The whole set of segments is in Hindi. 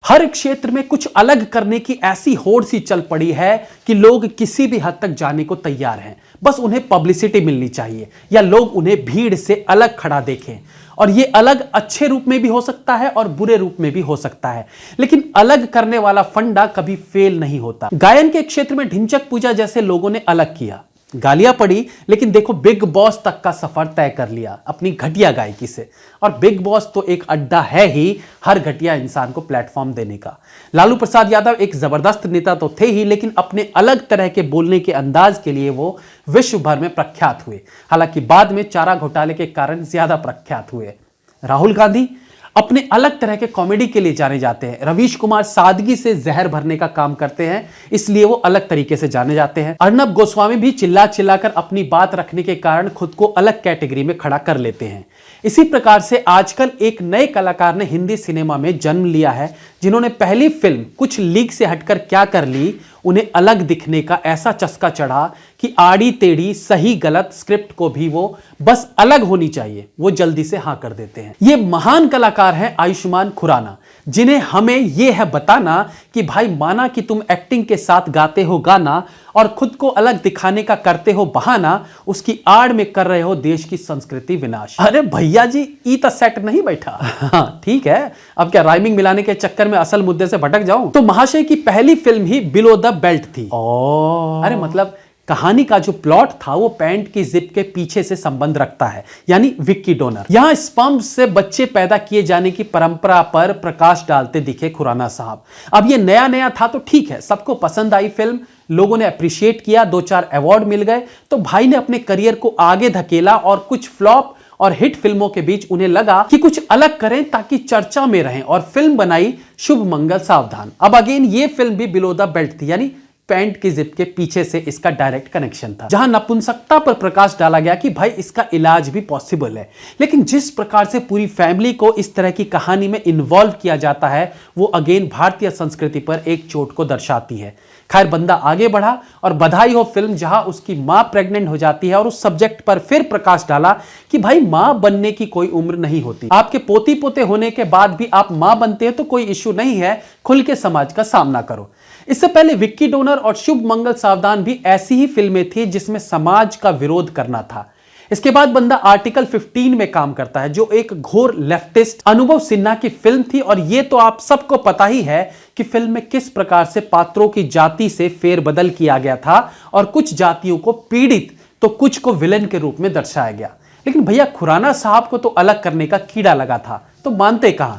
हर क्षेत्र में कुछ अलग करने की ऐसी होड़ सी चल पड़ी है कि लोग किसी भी हद तक जाने को तैयार हैं। बस उन्हें पब्लिसिटी मिलनी चाहिए या लोग उन्हें भीड़ से अलग खड़ा देखें। और ये अलग अच्छे रूप में भी हो सकता है और बुरे रूप में भी हो सकता है, लेकिन अलग करने वाला फंडा कभी फेल नहीं होता। गायन के क्षेत्र में ढिंचक पूजा जैसे लोगों ने अलग किया, गालियां पड़ी, लेकिन देखो बिग बॉस तक का सफर तय कर लिया अपनी घटिया गायकी से। और बिग बॉस तो एक अड्डा है ही हर घटिया इंसान को प्लेटफॉर्म देने का। लालू प्रसाद यादव एक जबरदस्त नेता तो थे ही, लेकिन अपने अलग तरह के बोलने के अंदाज के लिए वो विश्व भर में प्रख्यात हुए। हालांकि बाद में चारा घोटाले के कारण ज्यादा प्रख्यात हुए। राहुल गांधी अपने अलग तरह के कॉमेडी के लिए जाने जाते हैं। रवीश कुमार सादगी से जहर भरने का काम करते हैं, इसलिए वो अलग तरीके से जाने जाते हैं। अर्नब गोस्वामी भी चिल्ला चिल्लाकर अपनी बात रखने के कारण खुद को अलग कैटेगरी में खड़ा कर लेते हैं। इसी प्रकार से आजकल एक नए कलाकार ने हिंदी सिनेमा में जन्म लिया है, जिन्होंने पहली फिल्म कुछ लीक से हटकर क्या कर ली, उन्हें अलग दिखने का ऐसा चस्का चढ़ा कि आड़ी टेढ़ी सही गलत स्क्रिप्ट को भी वो बस अलग होनी चाहिए वो जल्दी से हां कर देते हैं। ये महान कलाकार हैं आयुष्मान खुराना, जिन्हें हमें यह है बताना कि भाई माना कि तुम एक्टिंग के साथ गाते हो गाना और खुद को अलग दिखाने का करते हो बहाना, उसकी आड़ में कर रहे हो देश की संस्कृति विनाश। अरे भैया जी, ई तो सेट नहीं बैठा। हाँ ठीक है, अब क्या राइमिंग मिलाने के चक्कर में असल मुद्दे से भटक जाऊं? तो महाशय की पहली film he below the belt थी। अरे मतलब कहानी का जो प्लॉट था वो पैंट की जिप के पीछे से संबंध रखता है, यानी विक्की डोनर। यहां स्पर्म से बच्चे पैदा किए जाने की परंपरा पर प्रकाश डालते दिखे खुराना साहब। अब ये नया नया था तो ठीक है, सबको पसंद आई फिल्म, लोगों ने अप्रिशिएट किया, 2-4 अवार्ड मिल गए, तो भाई ने अपने करियर को आगे धकेला और कुछ फ्लॉप और हिट फिल्मों के बीच उन्हें लगा कि कुछ अलग करें ताकि चर्चा में रहें, और फिल्म बनाई शुभ मंगल सावधान। अब अगेन ये फिल्म भी बिलो द बेल्ट थी, यानी पैंट की जिप के पीछे से इसका डायरेक्ट कनेक्शन था, जहां नपुंसकता पर प्रकाश डाला गया कि भाई इसका इलाज भी पॉसिबल है। लेकिन जिस प्रकार से पूरी फैमिली को इस तरह की कहानी में इन्वॉल्व किया जाता है, वो अगेन भारतीय संस्कृति पर एक चोट को दर्शाती है। खैर बंदा आगे बढ़ा और बधाई हो फिल्म जहां उसकी मां प्रेग्नेंट हो जाती है, और उस सब्जेक्ट पर फिर प्रकाश डाला कि भाई मां बनने की कोई उम्र नहीं होती। आपके पोती पोते होने के बाद भी आप मां बनते हैं तो कोई इश्यू नहीं है, खुल के समाज का सामना करो। इससे पहले विक्की डोनर और शुभ मंगल सावधान भी ऐसी ही फिल्में थी जिसमें समाज का विरोध करना था। इसके बाद बंदा आर्टिकल 15 में काम करता है, जो एक घोर लेफ्टिस्ट अनुभव सिन्हा की फिल्म थी। और यह तो आप सबको पता ही है कि फिल्म में किस प्रकार से पात्रों की जाति से फेरबदल किया गया था और कुछ जातियों को पीड़ित तो कुछ को विलेन के रूप में दर्शाया गया। लेकिन भैया खुराना साहब को तो अलग करने का कीड़ा लगा था, तो मानते कहां।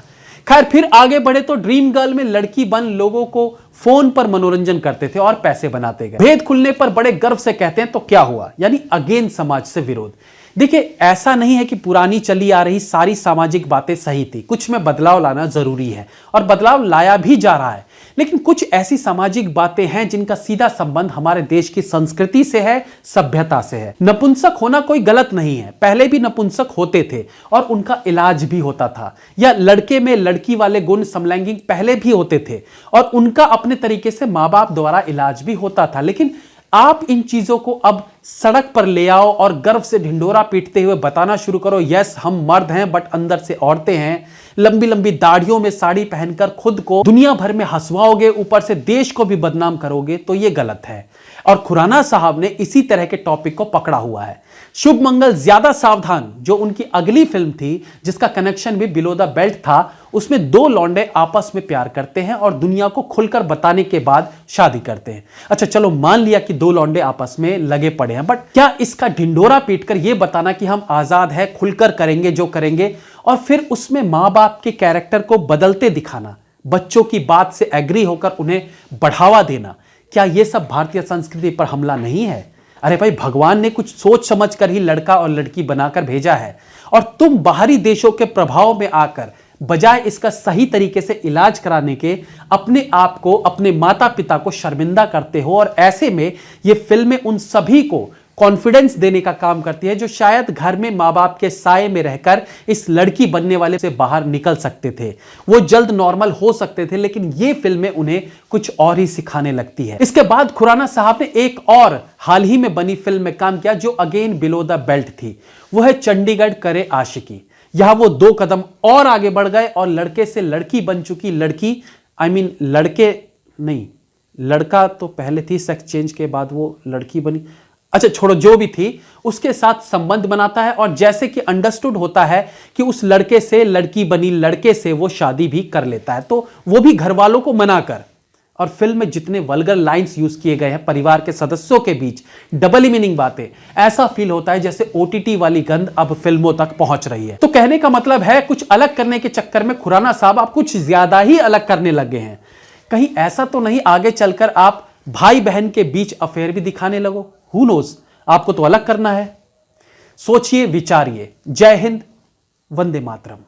खैर फिर आगे बढ़े तो ड्रीम गर्ल में लड़की बन लोगों को फोन पर मनोरंजन करते थे और पैसे बनाते गए। भेद खुलने पर बड़े गर्व से कहते हैं तो क्या हुआ, यानी अगेन समाज से विरोध। देखिए ऐसा नहीं है कि पुरानी चली आ रही सारी सामाजिक बातें सही थी, कुछ में बदलाव लाना जरूरी है और बदलाव लाया भी जा रहा है। लेकिन कुछ ऐसी सामाजिक बातें हैं जिनका सीधा संबंध हमारे देश की संस्कृति से है, सभ्यता से है। नपुंसक होना कोई गलत नहीं है, पहले भी नपुंसक होते थे और उनका इलाज भी होता था। या लड़के में लड़की वाले गुण समलैंगिक पहले भी होते थे और उनका अपने तरीके से माँ बाप द्वारा इलाज भी होता था। लेकिन आप इन चीजों को अब सड़क पर ले आओ और गर्व से ढिंढोरा पीटते हुए बताना शुरू करो, यस हम मर्द हैं बट अंदर से औरतें हैं। लंबी लंबी दाढ़ियों में साड़ी पहनकर खुद को दुनिया भर में हंसवाओगे, ऊपर से देश को भी बदनाम करोगे, तो ये गलत है। और खुराना साहब ने इसी तरह के टॉपिक को पकड़ा हुआ है। शुभ मंगल ज्यादा सावधान जो उनकी अगली फिल्म थी, जिसका कनेक्शन भी बिलो द बेल्ट था, उसमें 2 लौंडे आपस में प्यार करते हैं और दुनिया को खुलकर बताने के बाद शादी करते हैं। अच्छा चलो मान लिया कि 2 लौंडे आपस में लगे पड़े हैं, बट क्या इसका ढिंढोरा पीटकर यह बताना कि हम आजाद है, खुलकर करेंगे जो करेंगे, और फिर उसमें मां बाप के कैरेक्टर को बदलते दिखाना, बच्चों की बात से एग्री होकर उन्हें बढ़ावा देना, क्या यह सब भारतीय संस्कृति पर हमला नहीं है? अरे भाई भगवान ने कुछ सोच समझ कर ही लड़का और लड़की बनाकर भेजा है, और तुम बाहरी देशों के प्रभाव में आकर बजाय इसका सही तरीके से इलाज कराने के अपने आप को, अपने माता पिता को शर्मिंदा करते हो। और ऐसे में ये फिल्में उन सभी को कॉन्फिडेंस देने का काम करती है जो शायद घर में माँ बाप के साए में रहकर इस लड़की बनने वाले से बाहर निकल सकते थे, वो जल्द नॉर्मल हो सकते थे, लेकिन ये फिल्में उन्हें कुछ और ही सिखाने लगती है। इसके बाद खुराना साहब ने एक और हाल ही में बनी फिल्म में काम किया जो अगेन बिलो द बेल्ट थी, वो है चंडीगढ़ करे आशिकी। यहां वो 2 कदम और आगे बढ़ गए और लड़के से लड़की बन चुकी लड़की आई मीन लड़के नहीं, लड़का तो पहले थी, सेक्स चेंज के बाद वो लड़की बनी, अच्छा छोड़ो, जो भी थी, उसके साथ संबंध बनाता है और जैसे कि अंडरस्टूड होता है कि उस लड़के से लड़की बनी, लड़के से वो शादी भी कर लेता है, तो वो भी घर वालों को मनाकर। और फिल्म में जितने वल्गर लाइंस यूज किए गए हैं परिवार के सदस्यों के बीच, डबल मीनिंग बातें, ऐसा फील होता है जैसे ओटीटी वाली गंध अब फिल्मों तक पहुंच रही है। तो कहने का मतलब है कुछ अलग करने के चक्कर में खुराना साहब आप कुछ ज्यादा ही अलग करने लगे हैं। कहीं ऐसा तो नहीं आगे चलकर आप भाई बहन के बीच अफेयर भी दिखाने लगो? हु नोज, आपको तो अलग करना है। सोचिए, विचारिए। जय हिंद, वंदे मातरम।